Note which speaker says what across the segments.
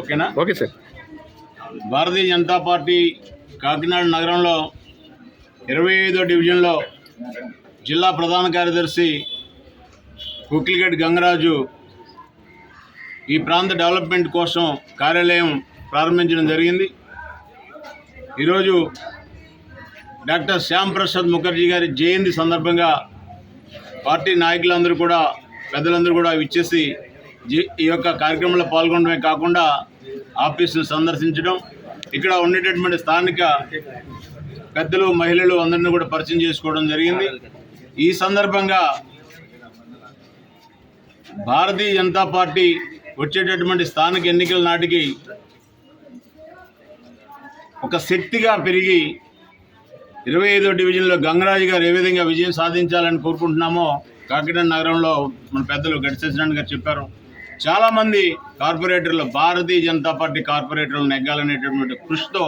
Speaker 1: ఓకేనా?
Speaker 2: Okay sir.
Speaker 1: Bharatiya Janata Party Kakinada నగరంలో 25వ డివిజన్లో జిల్లా ప్రధాన కార్యదర్శి కుక్కిలిగడ్డి గంగరాజు ఈ ప్రాంత డెవలప్మెంట్ కోసం కార్యాలయం ప్రారంభించడం జరిగింది. ఈరోజు డాక్టర్ శ్యామ్ ప్రసాద్ ముఖర్జీ గారి జయంతి సందర్భంగా పార్టీ నాయకులందరూ కూడా పెద్దలందరూ కూడా విచ్చేసి ఈ యొక్క కార్యక్రమంలో పాల్గొనడమే కాకుండా ఆఫీసును సందర్శించడం, ఇక్కడ ఉండేటటువంటి స్థానిక పెద్దలు మహిళలు అందరినీ కూడా పరిచయం చేసుకోవడం జరిగింది. ఈ సందర్భంగా భారతీయ జనతా పార్టీ వచ్చేటటువంటి స్థానిక ఎన్నికల నాటికి ఒక శక్తిగా పెరిగి 25వ డివిజన్లో గంగరాజు గారు ఏ విధంగా విజయం సాధించాలని కోరుకుంటున్నామో కాకినాడ నగరంలో మన పెద్దలు గడి సత్యనారాయణ గారు చెప్పారు. చాలామంది కార్పొరేటర్లు భారతీయ జనతా పార్టీ కార్పొరేటర్లు నెగ్గాలనేటటువంటి కృషితో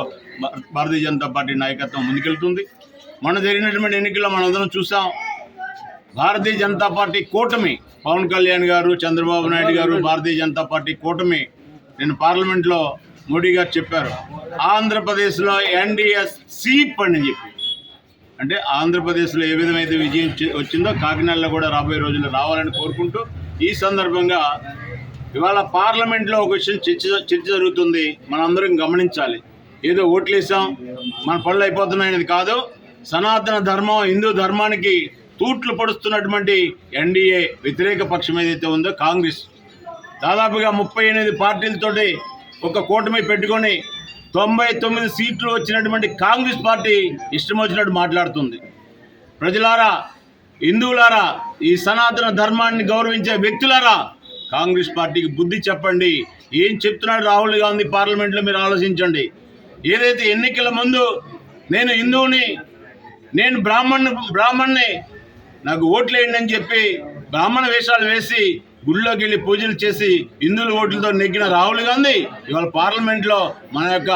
Speaker 1: భారతీయ జనతా పార్టీ నాయకత్వం ముందుకెళ్తుంది. మొన్న జరిగినటువంటి ఎన్నికల్లో మనందరం చూసాం. భారతీయ జనతా పార్టీ కూటమి, పవన్ కళ్యాణ్ గారు, చంద్రబాబు నాయుడు గారు, భారతీయ జనతా పార్టీ కూటమి నేను పార్లమెంట్లో మోడీ గారు చెప్పారు, ఆంధ్రప్రదేశ్లో ఎన్డీఎస్ సీప్ అని చెప్పి. అంటే ఆంధ్రప్రదేశ్లో ఏ విధమైతే విజయం వచ్చిందో కాకినాడలో కూడా రాబోయే రోజుల్లో రావాలని కోరుకుంటూ ఈ సందర్భంగా ఇవాళ పార్లమెంట్లో ఒక విషయం చర్చ జరుగుతుంది. మనందరం గమనించాలి. ఏదో ఓట్లేసాం మన పనులు అయిపోతున్నాయనేది కాదు. సనాతన ధర్మం, హిందూ ధర్మానికి తూట్లు పడుస్తున్నటువంటి ఎన్డీఏ వ్యతిరేక పక్షం ఏదైతే ఉందో కాంగ్రెస్, దాదాపుగా 38 పార్టీలతోటి ఒక కూటమి పెట్టుకొని 99 సీట్లు వచ్చినటువంటి కాంగ్రెస్ పార్టీ ఇష్టం వచ్చినట్టు మాట్లాడుతుంది. ప్రజలారా, హిందువులారా, ఈ సనాతన ధర్మాన్ని గౌరవించే వ్యక్తులారా, కాంగ్రెస్ పార్టీకి బుద్ధి చెప్పండి. ఏం చెప్తున్నాడు రాహుల్ గాంధీ పార్లమెంట్లో మీరు ఆలోచించండి. ఏదైతే ఎన్నికల ముందు నేను హిందువుని, నేను బ్రాహ్మణ్ణి, నాకు ఓట్లు వేయండి అని చెప్పి బ్రాహ్మణ వేషాలు వేసి గుళ్ళోకి వెళ్ళి పూజలు చేసి హిందువుల ఓట్లతో నెగ్గిన రాహుల్ గాంధీ ఇవాళ పార్లమెంట్లో మన యొక్క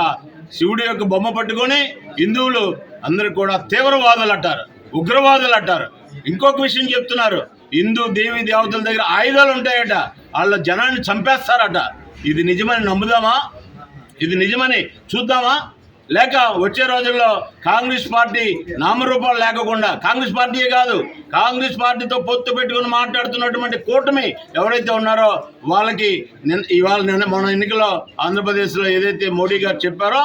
Speaker 1: శివుడి యొక్క బొమ్మ పట్టుకొని హిందువులు అందరూ కూడా తీవ్రవాదులు అంటారు, ఉగ్రవాదులు అంటారు. ఇంకొక విషయం చెప్తున్నారు, హిందూ దేవీ దేవతల దగ్గర ఆయుధాలు ఉంటాయట, వాళ్ళ జనాన్ని చంపేస్తారట. ఇది నిజమని నమ్ముదామా? ఇది నిజమని చూద్దామా? లేక వచ్చే రోజుల్లో కాంగ్రెస్ పార్టీ నామరూపాలు లేకుండా, కాంగ్రెస్ పార్టీయే కాదు, కాంగ్రెస్ పార్టీతో పొత్తు పెట్టుకుని మాట్లాడుతున్నటువంటి కూటమి ఎవరైతే ఉన్నారో వాళ్ళకి ఇవాళ మన ఎన్నికల్లో ఆంధ్రప్రదేశ్లో ఏదైతే మోడీ గారు చెప్పారో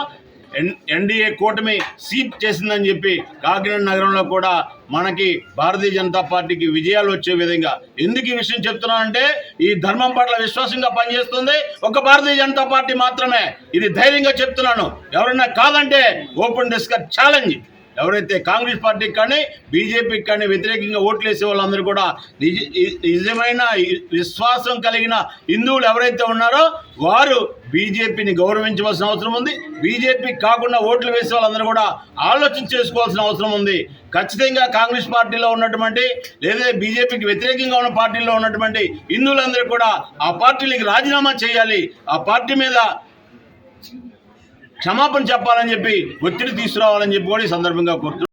Speaker 1: ఎన్డీఏ కూటమి సీప్ చేసిందని చెప్పి కాకినాడ నగరంలో కూడా మనకి భారతీయ జనతా పార్టీకి విజయాలు వచ్చే విధంగా ఎందుకు ఈ విషయం చెప్తున్నానంటే, ఈ ధర్మం పట్ల విశ్వాసంగా పనిచేస్తుంది ఒక భారతీయ జనతా పార్టీ మాత్రమే. ఇది ధైర్యంగా చెప్తున్నాను. ఎవరైనా కాదంటే ఓపెన్ డిస్కస్ ఛాలెంజ్. ఎవరైతే కాంగ్రెస్ పార్టీకి కానీ బీజేపీకి కానీ వ్యతిరేకంగా ఓట్లు వేసే వాళ్ళందరూ కూడా నిజమైన విశ్వాసం కలిగిన హిందువులు ఎవరైతే ఉన్నారో వారు బీజేపీని గౌరవించవలసిన అవసరం ఉంది. బీజేపీకి కాకుండా ఓట్లు వేసే వాళ్ళందరూ కూడా ఆలోచన చేసుకోవాల్సిన అవసరం ఉంది. ఖచ్చితంగా కాంగ్రెస్ పార్టీలో ఉన్నటువంటి లేదా బీజేపీకి వ్యతిరేకంగా ఉన్న పార్టీలో ఉన్నటువంటి హిందువులందరూ కూడా ఆ పార్టీలకు రాజీనామా చేయాలి, ఆ పార్టీ మీద క్షమాపణ చెప్పాలని చెప్పి ఒత్తిడి తీసుకురావాలని చెప్పి కూడా ఈ సందర్భంగా కోరుతున్నాను.